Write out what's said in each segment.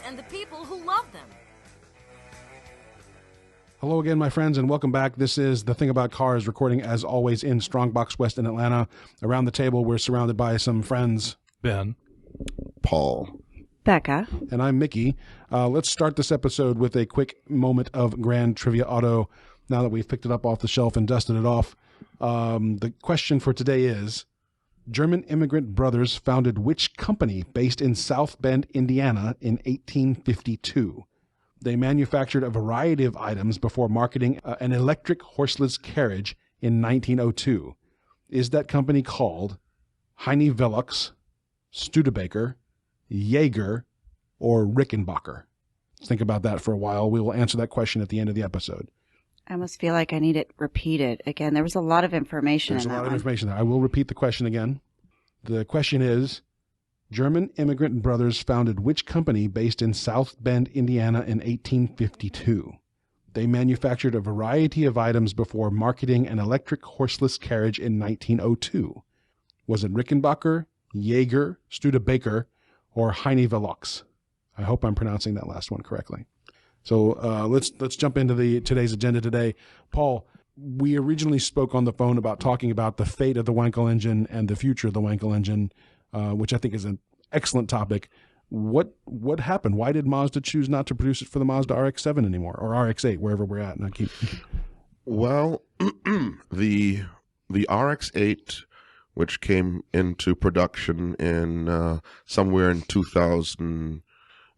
and the people who love them. Hello again, my friends, and welcome back. This is The Thing About Cars, recording as always in Strongbox West in Atlanta. Around the table, we're surrounded by some friends. Ben. Paul. Becca. And I'm Mickey. Let's start this episode with a quick moment of Grand Trivia Auto. Now that we've picked it up off the shelf and dusted it off, the question for today is, German immigrant brothers founded which company based in South Bend, Indiana in 1852? They manufactured a variety of items before marketing an electric horseless carriage in 1902. Is that company called Heine Velux, Studebaker, Jaeger, or Rickenbacker? Think about that for a while. We will answer that question at the end of the episode. I almost feel like I need it repeated again. There was a lot of information There's in that a lot one. of information there. I will repeat the question again. The question is, German immigrant brothers founded which company based in South Bend, Indiana in 1852? They manufactured a variety of items before marketing an electric horseless carriage in 1902. Was it Rickenbacker, Jaeger, Studebaker, or Heine Velux? I hope I'm pronouncing that last one correctly. So let's jump into today's agenda today. Paul, we originally spoke on the phone about talking about the fate of the Wankel engine and the future of the Wankel engine, which I think is an excellent topic. What happened? Why did Mazda choose not to produce it for the Mazda RX-7 anymore, or RX-8, wherever we're at? And Well, the RX-8, which came into production in somewhere in 2000,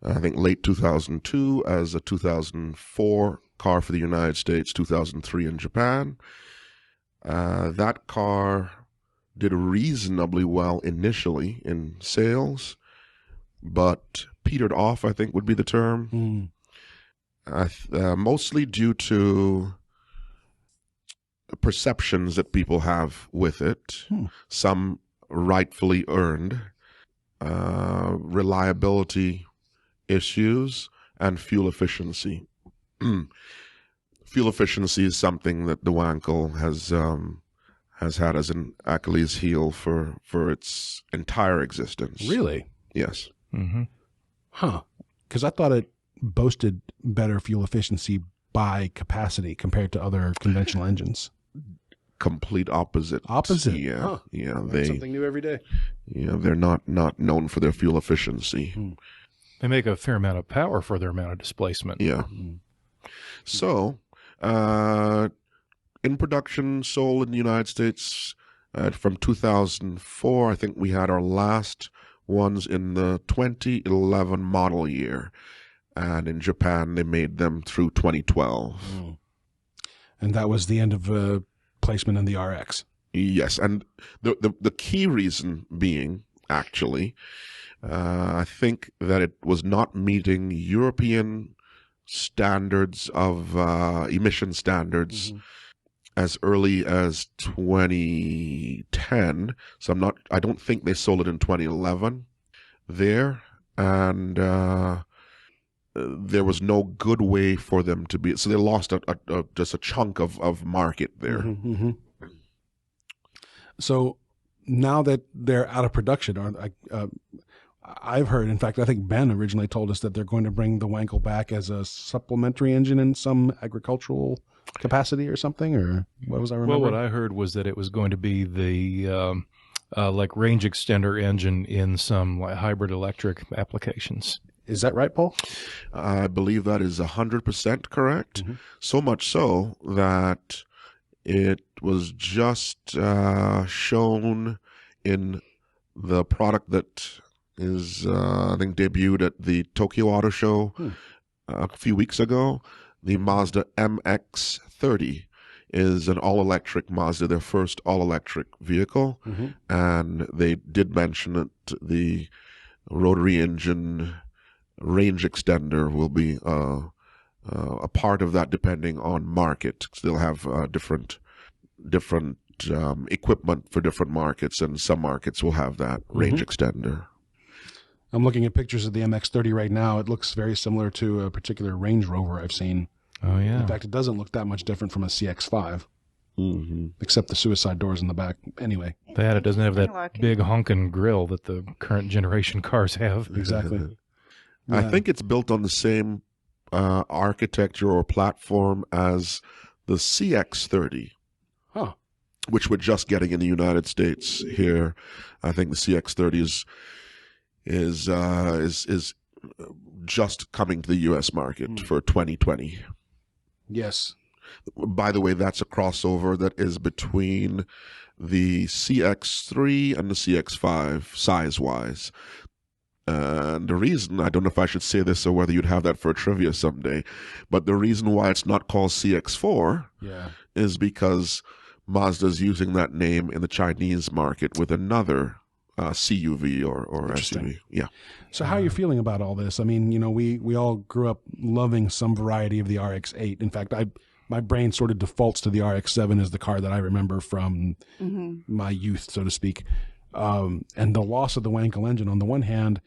I think late 2002, as a 2004 car for the United States, 2003 in Japan. That car did reasonably well initially in sales, but petered off, I think would be the term. Mostly due to perceptions that people have with it, some rightfully earned, reliability issues, and fuel efficiency. Fuel efficiency is something that the Wankel has had as an Achilles heel for its entire existence. Really? Yes. Mm-hmm. Huh. Because I thought it boasted better fuel efficiency by capacity compared to other conventional engines. Complete opposite. Opposite? Yeah. Huh. Yeah. Something new every day. Yeah, they're not known for their fuel efficiency. They make a fair amount of power for their amount of displacement. Yeah. So, in production, sold in the United States from 2004. I think we had our last ones in the 2011 model year. And in Japan, they made them through 2012. And that was the end of placement in the RX. Yes. And the key reason being, actually, I think that it was not meeting European standards of emission standards as early as 2010. So I don't think they sold it in 2011 there, and there was no good way for them to be. So they lost just a chunk of market there. So now that they're out of production, I've heard, in fact, I think Ben originally told us that they're going to bring the Wankel back as a supplementary engine in some agricultural capacity or something, or what was I remembering? Well, what I heard was that it was going to be the like range extender engine in some like hybrid electric applications. Is that right, Paul? I believe that is 100% correct. So much so that it was just shown in the product that is, I think, debuted at the Tokyo Auto Show a few weeks ago. The Mazda MX-30 is an all-electric Mazda, their first all-electric vehicle. And they did mention that the rotary engine range extender will be a part of that depending on market. They'll have different equipment for different markets, and some markets will have that range extender. I'm looking at pictures of the MX-30 right now. It looks very similar to a particular Range Rover I've seen. Oh, yeah. In fact, it doesn't look that much different from a CX-5, except the suicide doors in the back. Anyway. It doesn't have that big honking grill that the current generation cars have. Exactly. I think it's built on the same architecture or platform as the CX-30. Huh. Which we're just getting in the United States here. I think the CX-30 is just coming to the U.S. market for 2020. Yes. By the way, that's a crossover that is between the CX-3 and the CX-5 size-wise. And the reason, I don't know if I should say this or whether you'd have that for a trivia someday, but the reason why it's not called CX-4 is because Mazda's using that name in the Chinese market with another CUV or SUV. Yeah. So how are you feeling about all this? I mean, you know, we all grew up loving some variety of the RX-8. In fact, my brain sort of defaults to the RX-7 as the car that I remember from my youth, so to speak. And the loss of the Wankel engine, on the one hand,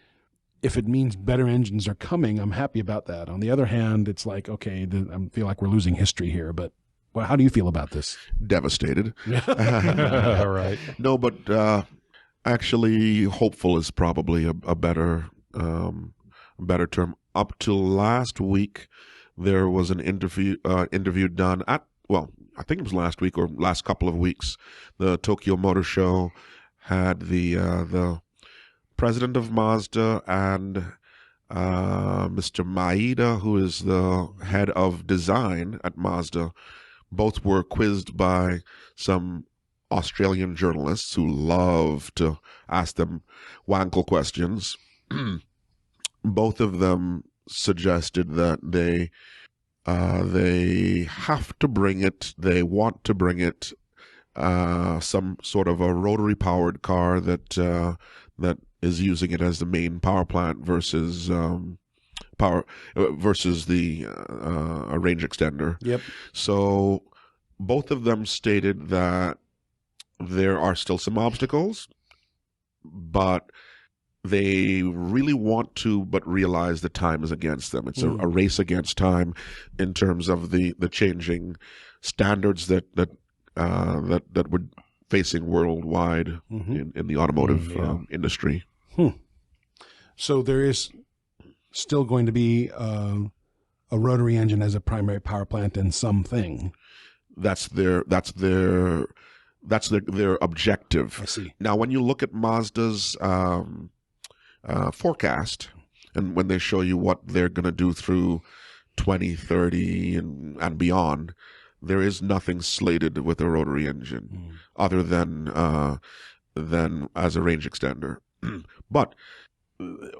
if it means better engines are coming, I'm happy about that. On the other hand, it's like, okay, I feel like we're losing history here. But how do you feel about this? Devastated. All right. No, but actually, hopeful is probably a better term. Up till last week, there was an interview done at, well, I think it was last week or last couple of weeks. The Tokyo Motor Show had the president of Mazda and Mr. Maeda, who is the head of design at Mazda. Both were quizzed by some Australian journalists who love to ask them Wankel questions. Both of them suggested that they have to bring it, they want to bring it, some sort of a rotary powered car that is using it as the main power plant versus the a range extender. Yep. So both of them stated that there are still some obstacles, but they really want to, but realize the time is against them. It's a race against time in terms of the changing standards that we're facing worldwide in the automotive industry. So there is still going to be a rotary engine as a primary power plant in something. That's their objective. I see. Now, when you look at Mazda's forecast, and when they show you what they're going to do through 2030 and beyond, there is nothing slated with a rotary engine other than as a range extender. But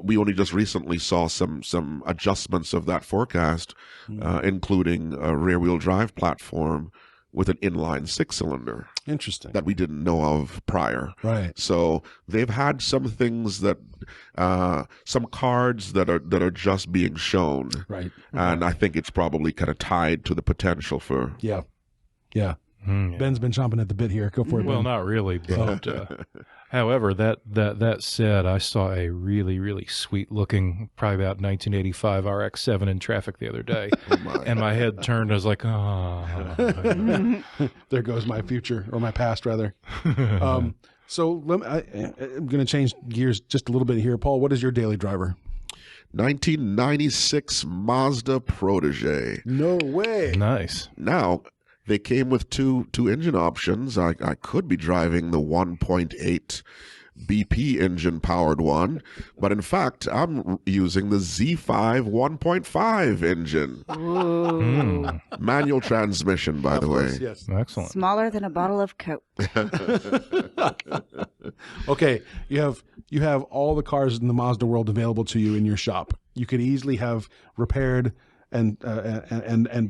we only just recently saw some adjustments of that forecast, including a rear-wheel drive platform with an inline six-cylinder. Interesting. That we didn't know of prior. Right. So they've had some things that, some cards that are just being shown. Right. And I think it's probably kind of tied to the potential for. Yeah. Ben's been chomping at the bit here. Go for it. Well, Ben. not really, but however, that said, I saw a really, really sweet looking, probably about 1985 RX-7 in traffic the other day, and my head turned. I was like, oh. There goes my future, or my past, rather. So I'm going to change gears just a little bit here. Paul, what is your daily driver? 1996 Mazda Protege. No way. Nice. Now, they came with two engine options. I could be driving the 1.8 BP engine powered one, but in fact, I'm using the Z5 1.5 engine. Manual transmission, by the way. Yes. Excellent. Smaller than a bottle of Coke. Okay, you have all the cars in the Mazda world available to you in your shop. You could easily have repaired and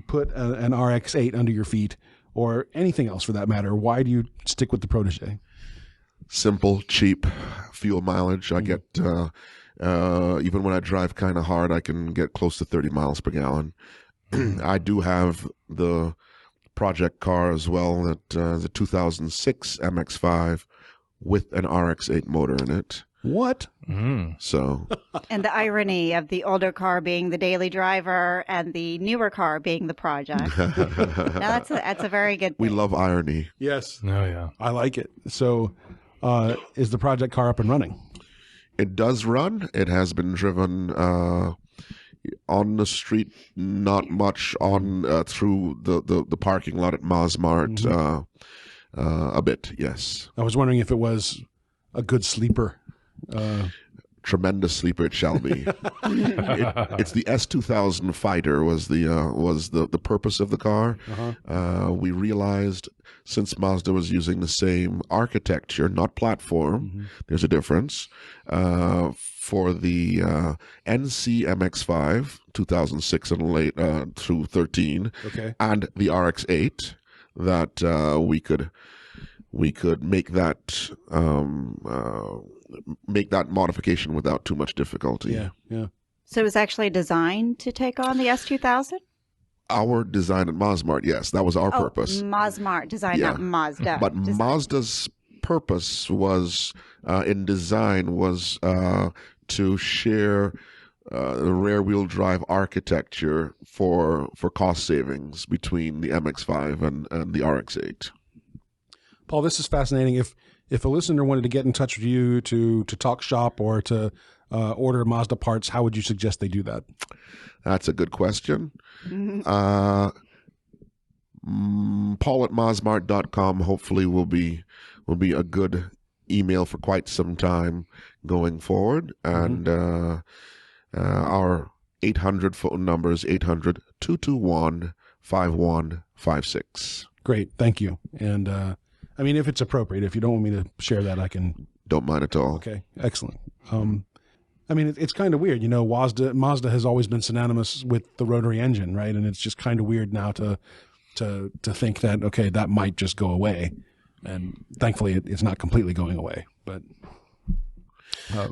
put an RX-8 under your feet, or anything else for that matter. Why do you stick with the Protege? Simple, cheap, fuel mileage. I get, even when I drive kind of hard, I can get close to 30 miles per gallon. I do have the project car as well, the 2006 MX-5 with an RX-8 motor in it. What? So, And the irony of the older car being the daily driver and the newer car being the project. Now that's a very good thing. we love irony. Yes. Oh yeah. I like it. So is the project car up and running? It does run. It has been driven on the street, not much on through the parking lot at Mazmart. A bit, yes. I was wondering if it was a good sleeper. Tremendous sleeper it shall be. It's the S2000 Fighter was the purpose of the car. We realized since Mazda was using the same architecture, not platform, there's a difference, for the NC MX-5 2006 and late through 13, and the RX-8, that we could make that modification without too much difficulty. Yeah. So it was actually designed to take on the S2000? Our design at Mazmart, yes, that was our purpose. Mazmart design, not Mazda. But design. Mazda's purpose was in design was to share the rear-wheel drive architecture for cost savings between the MX-5 and the RX-8. Paul, this is fascinating. If a listener wanted to get in touch with you to talk shop or to order Mazda parts, how would you suggest they do that? That's a good question. Paul at Mazmart.com hopefully will be a good email for quite some time going forward. And our 800 phone number is 800-221-5156. Great. Thank you. And I mean, if it's appropriate, if you don't want me to share that, I can. Don't mind at all. Okay. Excellent. I mean, it's kind of weird, Mazda has always been synonymous with the rotary engine, right? And it's just kind of weird now to think that, okay, that might just go away. And thankfully it's not completely going away, but.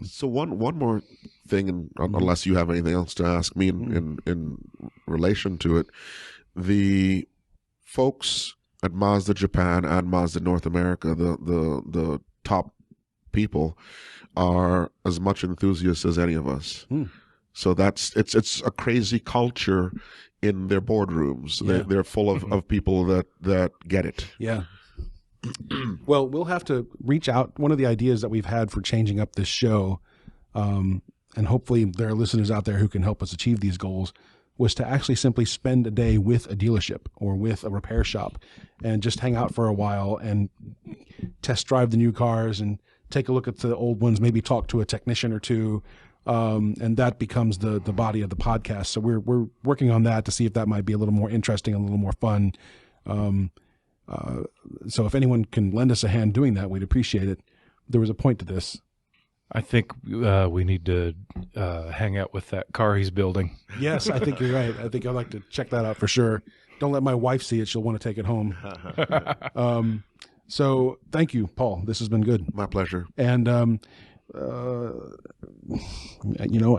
So one more thing, and unless you have anything else to ask me in relation to it, the folks at Mazda Japan and Mazda North America, the top people, are as much enthusiasts as any of us. So it's a crazy culture in their boardrooms. Yeah. They're full of people that get it. Yeah. Well, we'll have to reach out. One of the ideas that we've had for changing up this show, and hopefully there are listeners out there who can help us achieve these goals, was to actually simply spend a day with a dealership or with a repair shop and just hang out for a while and test drive the new cars and take a look at the old ones, maybe talk to a technician or two. And that becomes the body of the podcast. So we're working on that to see if that might be a little more interesting, a little more fun. So if anyone can lend us a hand doing that, we'd appreciate it. There was a point to this. I think we need to hang out with that car he's building. Yes, I think you're right. I think I'd like to check that out for sure. Don't let my wife see it. She'll want to take it home. So thank you, Paul. This has been good. My pleasure. And, I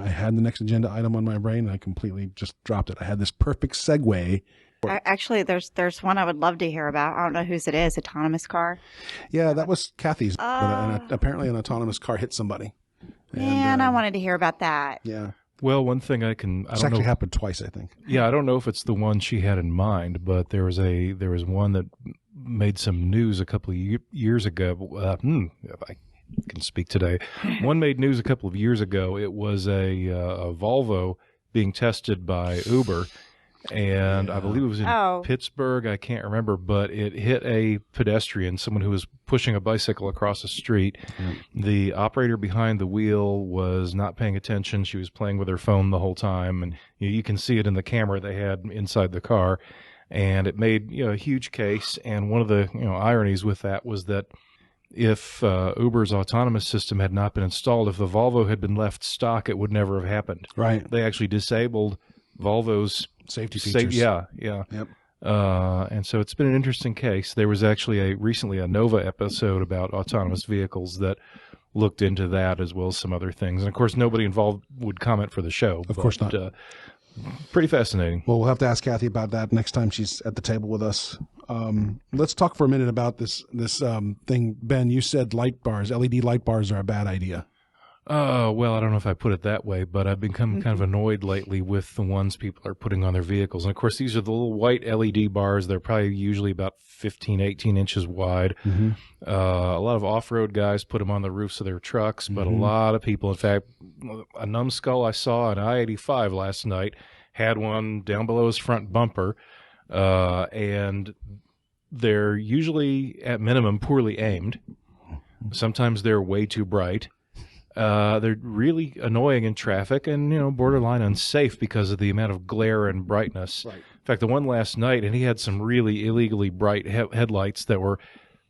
had the next agenda item on my brain and I completely just dropped it. I had this perfect segue. Actually, there's one I would love to hear about. I don't know whose it is. Autonomous car. Yeah, that was Cathy's. But apparently an autonomous car hit somebody. And I wanted to hear about that. Yeah. Well, one thing I It's don't actually know. happened twice, I think. Yeah, I don't know if it's the one she had in mind, but there was one that made some news a couple of years ago. If I can speak today, one made news a couple of years ago. It was a Volvo being tested by Uber, and I believe it was in Pittsburgh. I can't remember, but it hit a pedestrian, someone who was pushing a bicycle across the street. The operator behind the wheel was not paying attention. She was playing with her phone the whole time, and you can see it in the camera they had inside the car. And it made a huge case. And one of the ironies with that was that if Uber's autonomous system had not been installed, if the Volvo had been left stock, it would never have happened. Right. They actually disabled Volvo's Safety features. Yeah. Yep. And so it's been an interesting case. There was actually recently a Nova episode about autonomous vehicles that looked into that as well as some other things. And of course, nobody involved would comment for the show. Of course not. Pretty fascinating. Well, we'll have to ask Cathy about that next time she's at the table with us. Let's talk for a minute about this thing. Ben, you said light bars, LED light bars are a bad idea. Well, I don't know if I put it that way, but I've become kind of annoyed lately with the ones people are putting on their vehicles. And of course, these are the little white LED bars. They're probably usually about 15, 18 inches wide. A lot of off-road guys put them on the roofs of their trucks, but a lot of people, in fact, a numbskull I saw on I-85 last night had one down below his front bumper, and they're usually, at minimum, poorly aimed. Sometimes they're way too bright. They're really annoying in traffic and, borderline unsafe because of the amount of glare and brightness. Right. In fact, the one last night, and he had some really illegally bright headlights that were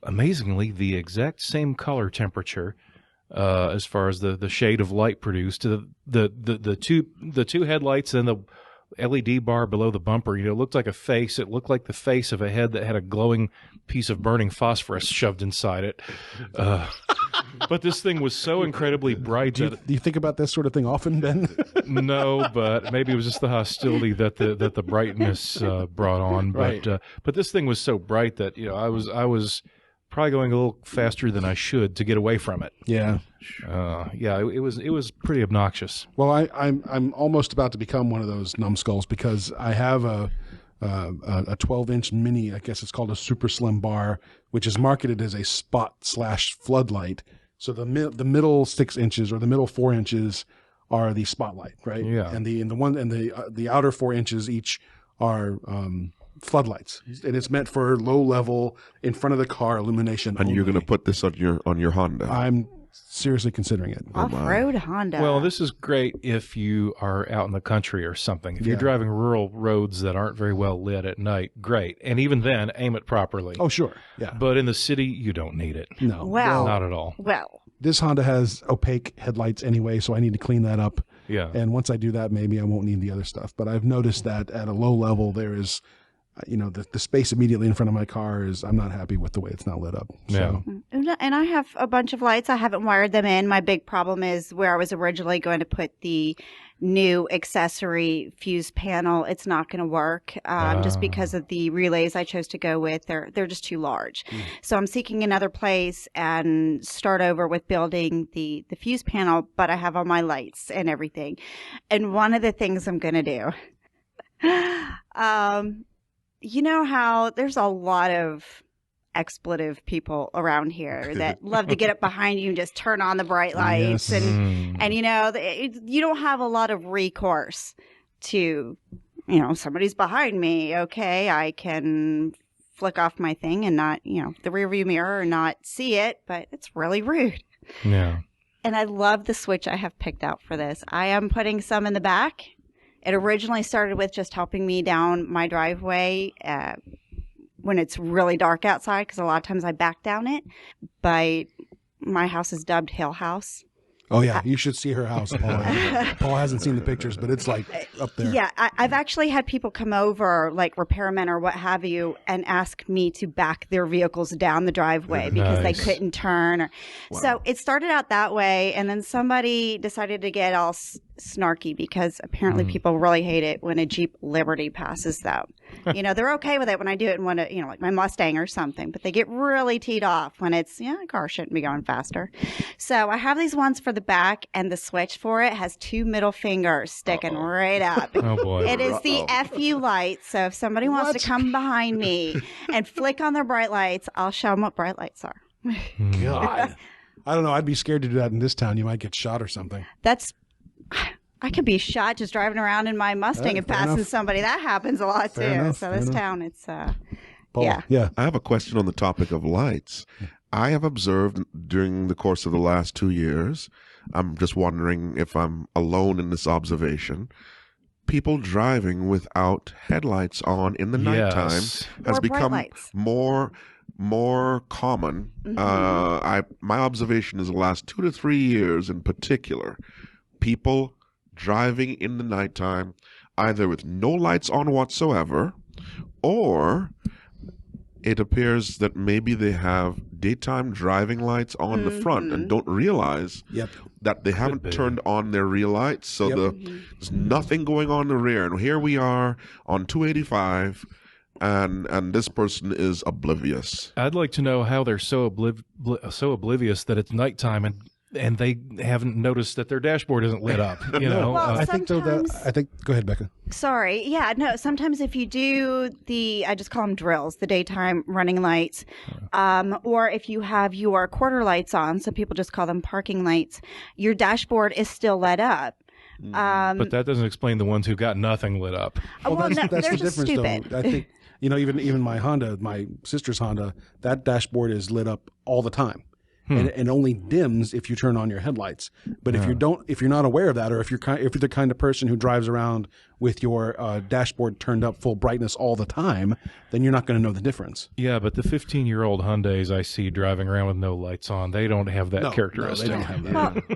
amazingly the exact same color temperature as far as the shade of light produced. The two headlights and the LED bar below the bumper, it looked like a face. It looked like the face of a head that had a glowing piece of burning phosphorus shoved inside it. But this thing was so incredibly bright. Do you think about this sort of thing often, Ben? No, but maybe it was just the hostility that the brightness brought on. But Right. But this thing was so bright that I was probably going a little faster than I should to get away from it. Yeah. It was pretty obnoxious. Well, I'm almost about to become one of those numbskulls because I have a 12-inch mini. I guess it's called a super slim bar, which is marketed as a spot/floodlight. So the middle 6 inches or the middle 4 inches are the spotlight, right? Yeah. And the outer 4 inches each are floodlights, and it's meant for low level in front of the car illumination. And you're only. going to put this on your Honda. I'm seriously considering it. Off-road Honda. Well, this is great if you are out in the country or something. If you're Yeah. driving rural roads that aren't very well lit at night, great. And even then, aim it properly. Oh, sure. Yeah. But in the city, you don't need it. No. Well- Not at all. Well, This Honda has opaque headlights anyway, so I need to clean that up. Yeah. And once I do that, maybe I won't need the other stuff. But I've noticed that at a low level, there is, the space immediately in front of my car I'm not happy with the way it's not lit up. So, and I have a bunch of lights. I haven't wired them in. My big problem is where I was originally going to put the new accessory fuse panel. It's not going to work just because of the relays I chose to go with. They're just too large. So I'm seeking another place and start over with building the fuse panel, but I have all my lights and everything. And one of the things I'm going to do, you know how there's a lot of expletive people around here that love to get up behind you and just turn on the bright lights. Yes. And you don't have a lot of recourse to, somebody's behind me. Okay, I can flick off my thing and not, the rear view mirror and not see it, but it's really rude. Yeah. And I love the switch I have picked out for this. I am putting some in the back. It originally started with just helping me down my driveway when it's really dark outside, because a lot of times I back down it. But my house is dubbed Hill House. oh yeah, you should see her house, Paul. Paul hasn't seen the pictures, but it's like up there. Yeah, I've actually had people come over, like repairmen or what have you, and ask me to back their vehicles down the driveway because they Nice. couldn't turn. So it started out that way, and then somebody decided to get all snarky because apparently people really hate it when a Jeep Liberty passes them. They're okay with it when I do it in one of, like my Mustang or something, but they get really teed off when it's, a car shouldn't be going faster. So I have these ones for the back, and the switch for it has 2 middle fingers sticking right up. Oh, boy. It is the FU light. So if somebody wants to come behind me and flick on their bright lights, I'll show them what bright lights are. God. I don't know. I'd be scared to do that in this town. You might get shot or something. I could be shot just driving around in my Mustang and fair passing enough. somebody. That happens a lot too. Fair enough, So fair this enough. town, it's Paul, Yeah. yeah. I have a question on the topic of lights. I have observed during the course of the last 2 years, I'm just wondering if I'm alone in this observation, people driving without headlights on in the nighttime Yes. has Or bright become lights. more common. My observation is the last 2 to 3 years in particular, people driving in the nighttime either with no lights on whatsoever, or it appears that maybe they have daytime driving lights on the front and don't realize Yep. that they haven't be. turned on their rear lights. So Yep. there's nothing going on in the rear. And here we are on 285, and this person is oblivious. I'd like to know how they're so oblivious that it's nighttime and they haven't noticed that their dashboard isn't lit up. You know, Well, I think so. Go ahead, Becca. Sorry. Yeah, no, sometimes if you do I just call them drills, the daytime running lights, or if you have your quarter lights on, some people just call them parking lights, your dashboard is still lit up. but that doesn't explain the ones who got nothing lit up. Well, no, that's they're the just difference, stupid. though. I think, even my Honda, my sister's Honda, that dashboard is lit up all the time. And only dims if you turn on your headlights. But if you're not aware of that, or if you're the kind of person who drives around with your dashboard turned up full brightness all the time, then you're not going to know the difference. Yeah, but the 15-year-old Hyundais I see driving around with no lights on, they don't have that characteristic. No, they don't have that.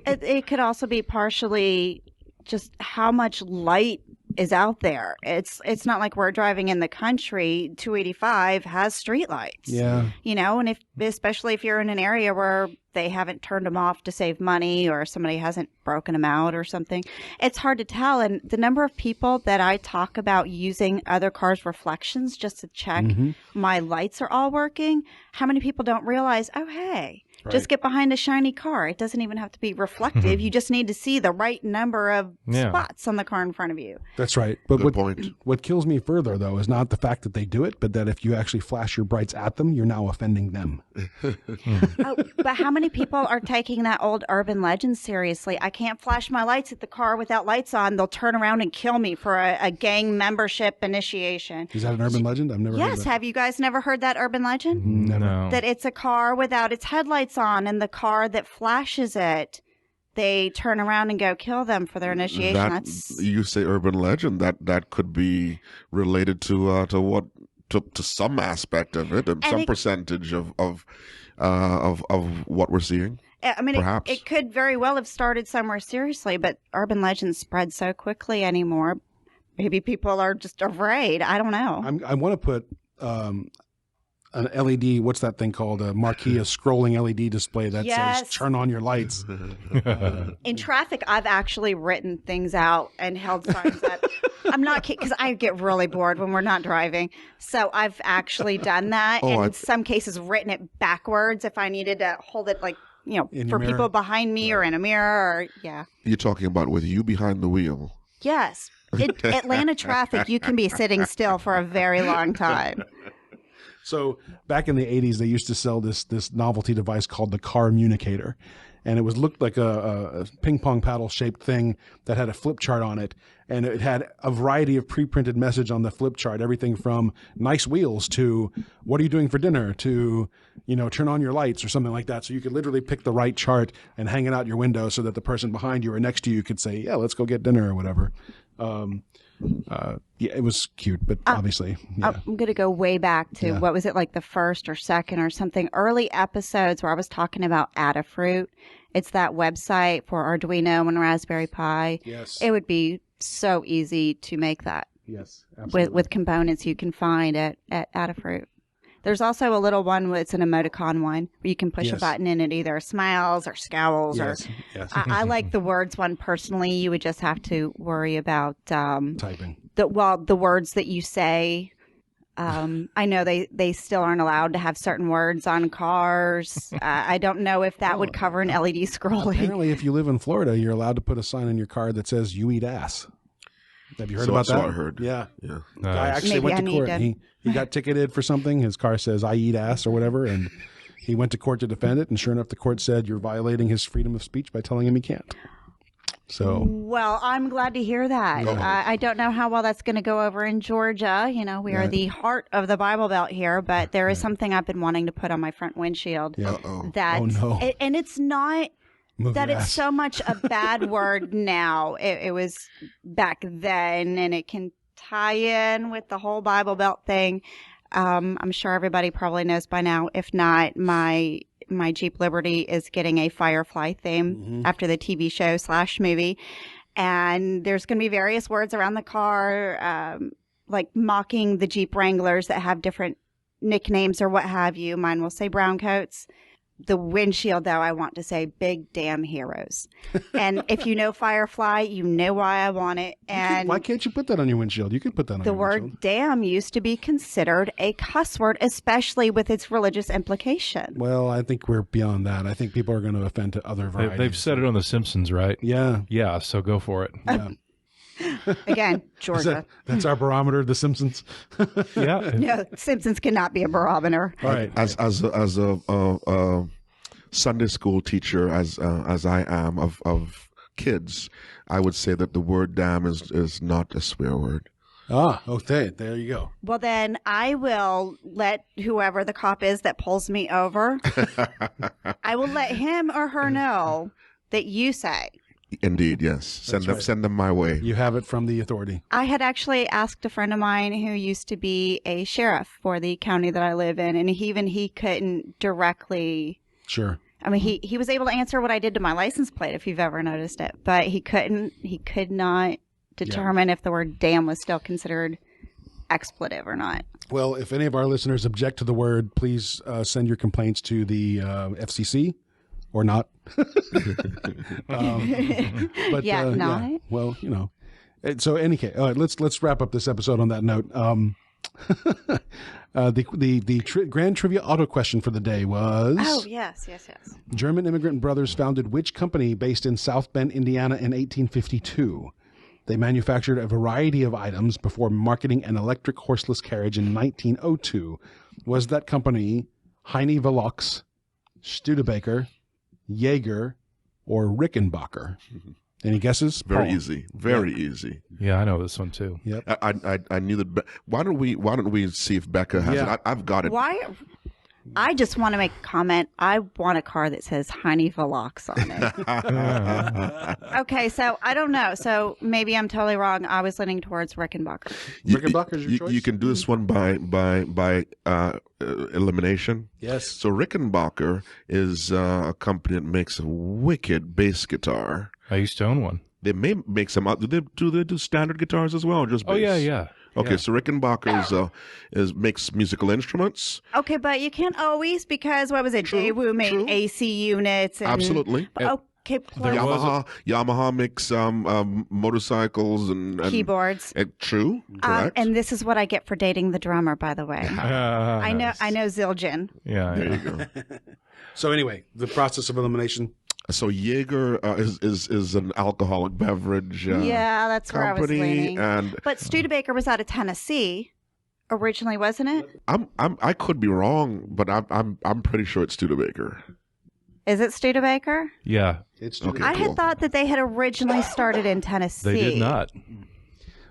Well, it could also be partially just how much light is out there. It's not like we're driving in the country. 285 has streetlights. Yeah. And especially if you're in an area where they haven't turned them off to save money or somebody hasn't broken them out or something, it's hard to tell. And the number of people that I talk about using other cars' reflections just to check my lights are all working, how many people don't realize, oh, hey, just get behind a shiny car. It doesn't even have to be reflective. You just need to see the right number of spots on the car in front of you. That's right. But Good point. What kills me further, though, is not the fact that they do it, but that if you actually flash your brights at them, you're now offending them. But how many people are taking that old urban legend seriously? I can't flash my lights at the car without lights on. They'll turn around and kill me for a gang membership initiation. Is that an urban legend? I've never heard of Yes. that. Have you guys never heard that urban legend? No. That it's a car without its headlights on, and the car that flashes it, they turn around and go kill them for their initiation. You say urban legend. That could be related to some aspect of it, and some percentage of what we're seeing. I mean, perhaps it could very well have started somewhere seriously, but urban legends spread so quickly anymore. Maybe people are just afraid. I don't know. I want to put an LED, what's that thing called? A marquee, a scrolling LED display that says turn on your lights. In traffic, I've actually written things out and held signs up. I'm not kidding, because I get really bored when we're not driving. So I've actually done that. And in some cases, written it backwards if I needed to hold it for people behind me or in a mirror. You're talking about with you behind the wheel. Yes. Atlanta traffic, you can be sitting still for a very long time. So back in the 80s, they used to sell this novelty device called the Carmunicator. And it looked like a ping pong paddle shaped thing that had a flip chart on it. And it had a variety of pre-printed message on the flip chart, everything from nice wheels to what are you doing for dinner to, turn on your lights or something like that. So you could literally pick the right chart and hang it out your window so that the person behind you or next to you could say, yeah, let's go get dinner or whatever. It was cute, but obviously, I'm going to go way back to what was it, like the first or second or something, early episodes where I was talking about Adafruit. It's that website for Arduino and Raspberry Pi. Yes. It would be so easy to make that. Yes, absolutely. With components you can find at Adafruit. There's also a little one, it's an emoticon one, where you can push a button and it either smiles or scowls. Yes. I like the words one personally. You would just have to worry about typing. The words that you say. I know they still aren't allowed to have certain words on cars. I don't know if that would cover an LED scrolling. Apparently, if you live in Florida, you're allowed to put a sign in your car that says "You eat ass." Have you heard about that? So I heard. Yeah. Guy actually went to court. He got ticketed for something. His car says "I eat ass" or whatever, and he went to court to defend it. And sure enough, the court said you're violating his freedom of speech by telling him he can't. So, well, I'm glad to hear that. I don't know how well that's going to go over in Georgia. We are the heart of the Bible Belt here, but there is something I've been wanting to put on my front windshield. Yeah. And it's not that it's so much a bad word now. It was back then, and it can tie in with the whole Bible Belt thing. I'm sure everybody probably knows by now. If not, my Jeep Liberty is getting a Firefly theme after the TV show / movie. And there's going to be various words around the car, like mocking the Jeep Wranglers that have different nicknames or what have you. Mine will say brown coats. The windshield, though, I want to say big damn heroes. And if you know Firefly, you know why I want it. And why can't you put that on your windshield? You could put that on your windshield. The word damn used to be considered a cuss word, especially with its religious implication. Well, I think we're beyond that. I think people are going to offend to other varieties. They've said it on The Simpsons, right? Yeah. Yeah, so go for it. Yeah. Again, Georgia. That's our barometer, The Simpsons. Yeah. No, Simpsons cannot be a barometer. All right. As a Sunday school teacher, as I am of kids, I would say that the word damn is not a swear word. Okay. There you go. Well, then I will let whoever the cop is that pulls me over, I will let him or her know that you say. Indeed, yes. Send them my way. You have it from the authority. I had actually asked a friend of mine who used to be a sheriff for the county that I live in, and he couldn't directly. Sure. I mean, he was able to answer what I did to my license plate, if you've ever noticed it, but he could not determine if the word damn was still considered expletive or not. Well, if any of our listeners object to the word, please send your complaints to the FCC or not. But not. Yeah, well, you know. So, any case, all right, let's wrap up this episode on that note. The grand trivia auto question for the day was: Oh, yes. German immigrant brothers founded which company based in South Bend, Indiana, in 1852? They manufactured a variety of items before marketing an electric horseless carriage in 1902. Was that company Heine Velox, Studebaker, Jaeger, or Rickenbacker? Any guesses? Very Paul? easy. Very easy. Yeah, I know this one too. Yep. I knew that. Why don't we see if Becca has it? I've got it. Why? I just want to make a comment. I want a car that says Heine Velox on it. Okay, so I don't know. So maybe I'm totally wrong. I was leaning towards Rickenbacker. Rickenbacker's your choice? You can do this one by elimination. Yes. So Rickenbacker is a company that makes a wicked bass guitar. I used to own one. They may make some. Do they do standard guitars as well, or just bass? Oh yeah. Okay, Yeah. so Rickenbacker makes musical instruments. Okay, but you can't always, because what was it? Daewoo made AC units. And, Absolutely. Okay, Yamaha makes motorcycles and keyboards. True, correct. And this is what I get for dating the drummer, by the way. I know Zildjian. Yeah. There you go. So anyway, the process of elimination. So Jaeger is an alcoholic beverage. Yeah, that's where I was company, leaning. But Studebaker was out of Tennessee originally, wasn't it? I could be wrong, but I'm pretty sure it's Studebaker. Is it Studebaker? Yeah. It's Okay. I had thought that they had originally started in Tennessee. They did not.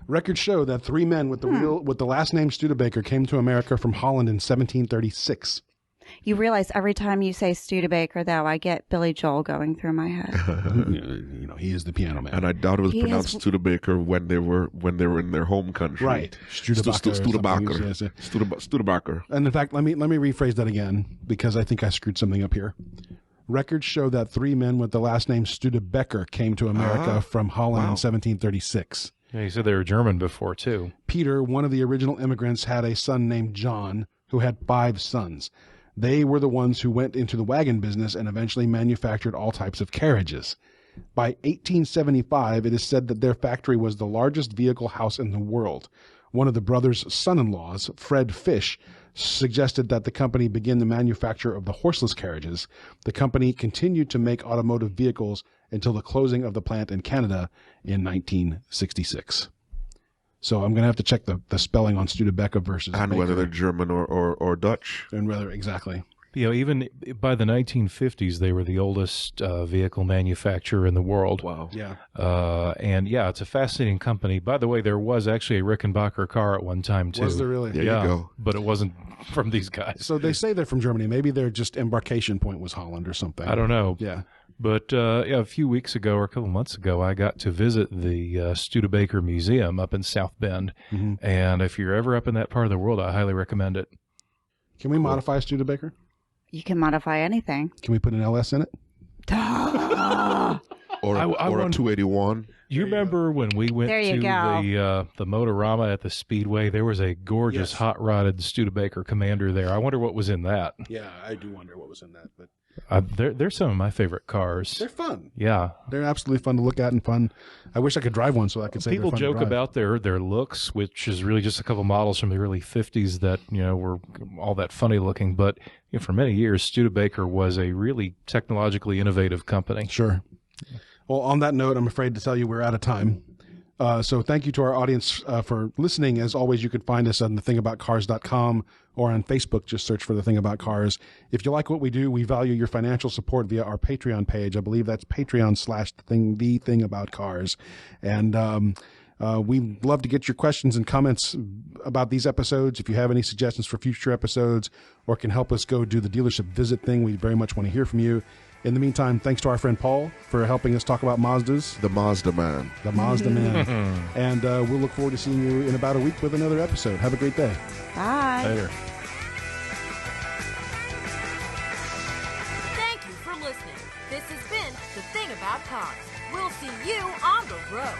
Records show that three men with the last name Studebaker came to America from Holland in 1736. You realize every time you say Studebaker, though, I get Billy Joel going through my head. You know, he is the piano man. And I doubt it was pronounced Studebaker when they were in their home country. Right. Studebaker. Studebaker. And in fact, let me rephrase that again, because I think I screwed something up here. Records show that three men with the last name Studebaker came to America from Holland in 1736. Yeah, you said they were German before too. Peter, one of the original immigrants, had a son named John who had 5 sons. They were the ones who went into the wagon business and eventually manufactured all types of carriages. By 1875, it is said that their factory was the largest vehicle house in the world. One of the brothers' son-in-laws, Fred Fish, suggested that the company begin the manufacture of the horseless carriages. The company continued to make automotive vehicles until the closing of the plant in Canada in 1966. So I'm going to have to check the spelling on Studebaker versus And Baker. whether they're German or Dutch. And whether, exactly. You know, even by the 1950s, they were the oldest vehicle manufacturer in the world. Wow. Yeah. And yeah, it's a fascinating company. By the way, there was actually a Rickenbacker car at one time too. Was there really? There you go. But it wasn't from these guys. So they say they're from Germany. Maybe their just embarkation point was Holland or something. I don't know. Yeah. But yeah, a few weeks ago or a couple months ago, I got to visit the Studebaker Museum up in South Bend. Mm-hmm. And if you're ever up in that part of the world, I highly recommend it. Can we modify Studebaker? You can modify anything. Can we put an LS in it? Or a 281. You remember when we went There you to the Motorama at the Speedway? There was a gorgeous hot-rodded Studebaker Commander there. I wonder what was in that. Yeah, I do wonder what was in that. But They're some of my favorite cars. They're fun. Yeah. They're absolutely fun to look at and fun. I wish I could drive one so I could say People they're fun joke to drive. about their looks, which is really just a couple models from the early 50s that, were all that funny looking. But for many years, Studebaker was a really technologically innovative company. Sure. Well, on that note, I'm afraid to tell you we're out of time. So thank you to our audience for listening. As always, you could find us on thethingaboutcars.com or on Facebook. Just search for The Thing About Cars. If you like what we do, we value your financial support via our Patreon page. I believe that's Patreon/The Thing About Cars. And we'd love to get your questions and comments about these episodes. If you have any suggestions for future episodes or can help us go do the dealership visit thing, we very much want to hear from you. In the meantime, thanks to our friend Paul for helping us talk about Mazdas. The Mazda Man. The Mazda Man. And we'll look forward to seeing you in about a week with another episode. Have a great day. Bye. Later. Thank you for listening. This has been The Thing About Cars. We'll see you on the road.